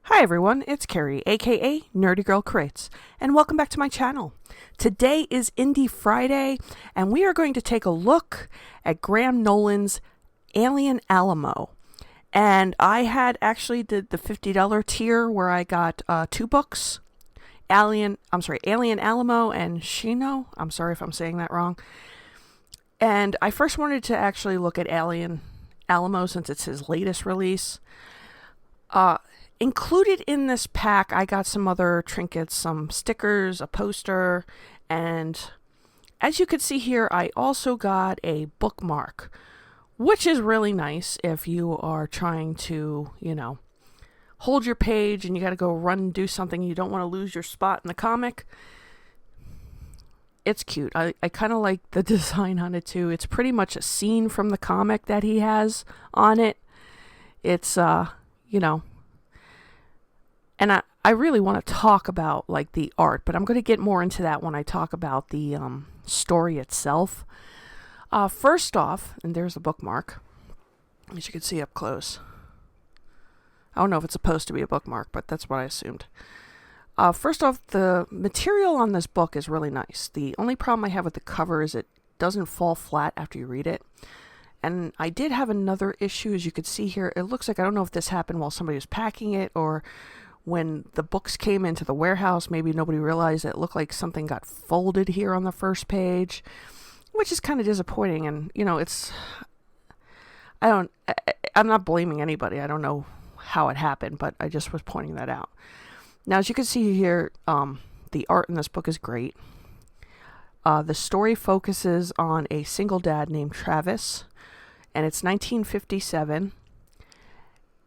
Hi everyone, it's Carrie, aka Nerdy Girl Crates, and welcome back to my channel. Today is Indie Friday, and we are going to take a look at Graham Nolan's Alien Alamo. And I had actually did the $50 tier where I got two books, Alien Alamo and Shino. I'm sorry if I'm saying that wrong. And I first wanted to actually look at Alien Alamo since it's his latest release. Included in this pack, I got some other trinkets, some stickers, a poster, and as you can see here, I also got a bookmark, which is really nice if you are trying to, hold your page and you got to go run and do something. You don't want to lose your spot in the comic. It's cute. I kind of like the design on it too. It's pretty much a scene from the comic that he has on it. It's, and I really want to talk about like the art, but I'm going to get more into that when I talk about the story itself. First off, and there's the bookmark, as you can see up close. I don't know if it's supposed to be a bookmark, but that's what I assumed. First off, the material on this book is really nice. The only problem I have with the cover is it doesn't fall flat after you read it. And I did have another issue, as you can see here. It looks like, I don't know if this happened while somebody was packing it or when the books came into the warehouse, maybe nobody realized it looked like something got folded here on the first page, which is kind of disappointing. And, I'm not blaming anybody. I don't know how it happened, but I just was pointing that out. Now, as you can see here, the art in this book is great. The story focuses on a single dad named Travis, and it's 1957,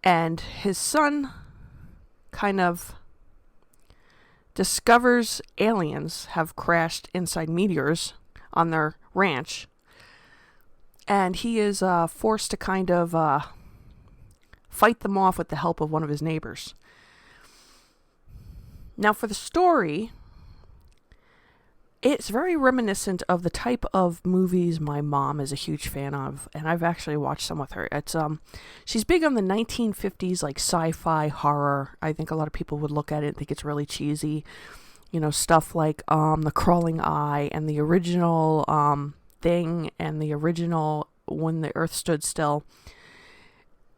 and his son kind of discovers aliens have crashed inside meteors on their ranch, and he is forced to kind of fight them off with the help of one of his neighbors. Now, for the story, it's very reminiscent of the type of movies my mom is a huge fan of, and I've actually watched some with her. It's she's big on the 1950s like sci-fi horror. I think a lot of people would look at it and think it's really cheesy. Stuff like The Crawling Eye and the original Thing and the original When the Earth Stood Still.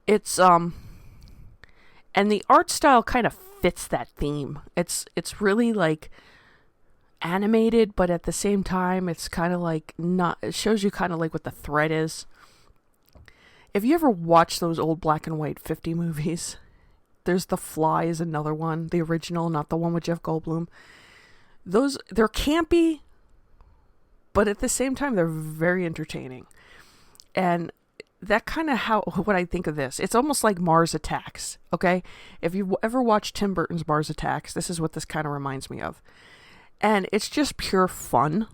It's and the art style kind of fits that theme. It's really like animated, but at the same time it's kind of like not, it shows you kind of like what the thread is. If you ever watch those old black and white 50 movies, there's The Fly is another one, the original, not the one with Jeff Goldblum. They're campy, but at the same time they're very entertaining. And that kind of what I think of this. It's almost like Mars Attacks, okay? If you've ever watched Tim Burton's Mars Attacks, this is what this kind of reminds me of. And it's just pure fun.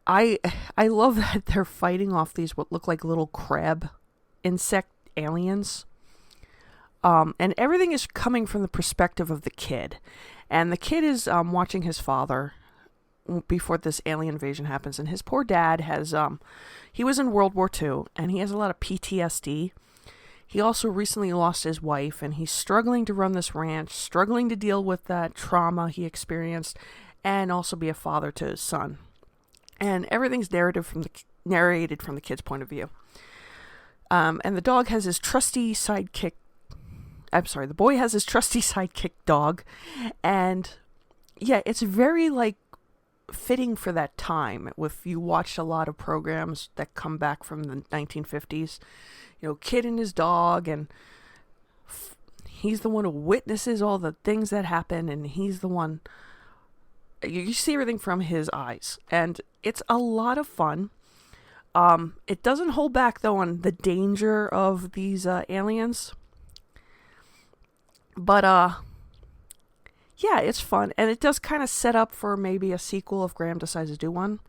I love that they're fighting off these what look like little crab insect aliens. And everything is coming from the perspective of the kid. And the kid is watching his father before this alien invasion happens. And his poor dad has, he was in World War II, and he has a lot of PTSD. He also recently lost his wife, and he's struggling to run this ranch, struggling to deal with that trauma he experienced, and also be a father to his son. And everything's narrated from the kid's point of view. And the dog has his trusty sidekick. The boy has his trusty sidekick dog, and yeah, it's very like fitting for that time. If you watched a lot of programs that come back from the 1950s, kid and his dog, and he's the one who witnesses all the things that happen, and he's the one, you see everything from his eyes, and it's a lot of fun. It doesn't hold back though on the danger of these aliens, but yeah, it's fun, and it does kind of set up for maybe a sequel if Graham decides to do one.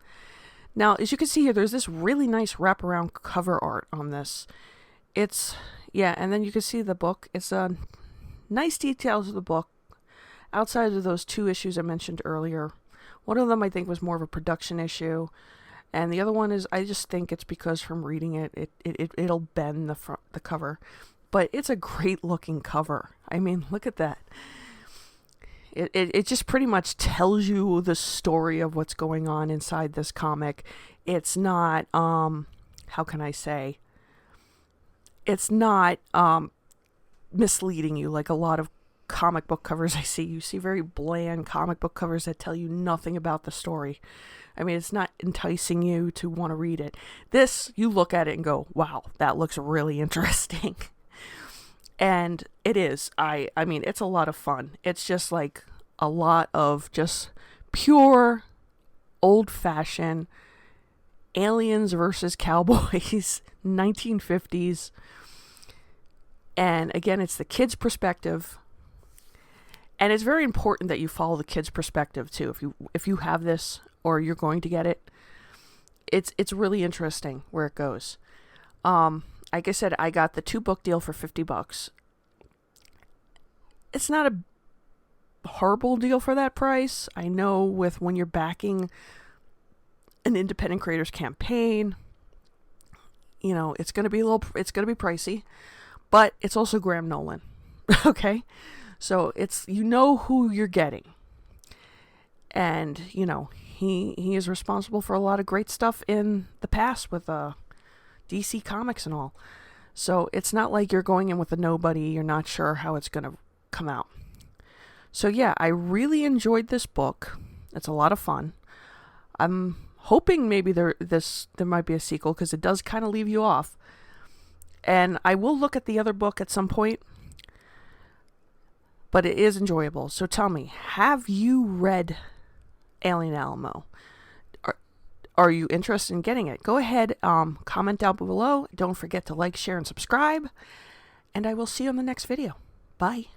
Now, as you can see here, there's this really nice wraparound cover art on this. And then you can see the book. It's nice details of the book outside of those two issues I mentioned earlier. One of them I think was more of a production issue, and the other one is I just think it's because from reading it, it'll bend the cover. but it's a great looking cover. I mean, look at that. It just pretty much tells you the story of what's going on inside this comic. It's not, how can I say? It's not misleading you like a lot of comic book covers I see. You see very bland comic book covers that tell you nothing about the story. I mean, it's not enticing you to want to read it. This, you look at it and go, wow, that looks really interesting. And it is. I mean, it's a lot of fun. It's just like a lot of just pure, old-fashioned aliens versus cowboys, 1950s. And again, it's the kid's perspective. And it's very important that you follow the kid's perspective too. If you have this or you're going to get it, it's really interesting where it goes. Like I said, I got the 2-book deal for $50. It's not a horrible deal for that price. I know with when you're backing an independent creators campaign, you know, it's going to be pricey, but it's also Graham Nolan. Okay? So it's, you know who you're getting. And, you know, he is responsible for a lot of great stuff in the past with DC Comics and all. So it's not like you're going in with a nobody, you're not sure how it's going to come out. So yeah, I really enjoyed this book. It's a lot of fun. I'm hoping maybe there might be a sequel because it does kind of leave you off. And I will look at the other book at some point. But it is enjoyable. So tell me, have you read Alien Alamo? Are you interested in getting it? Go ahead, comment down below. Don't forget to like, share, and subscribe. And I will see you on the next video. Bye.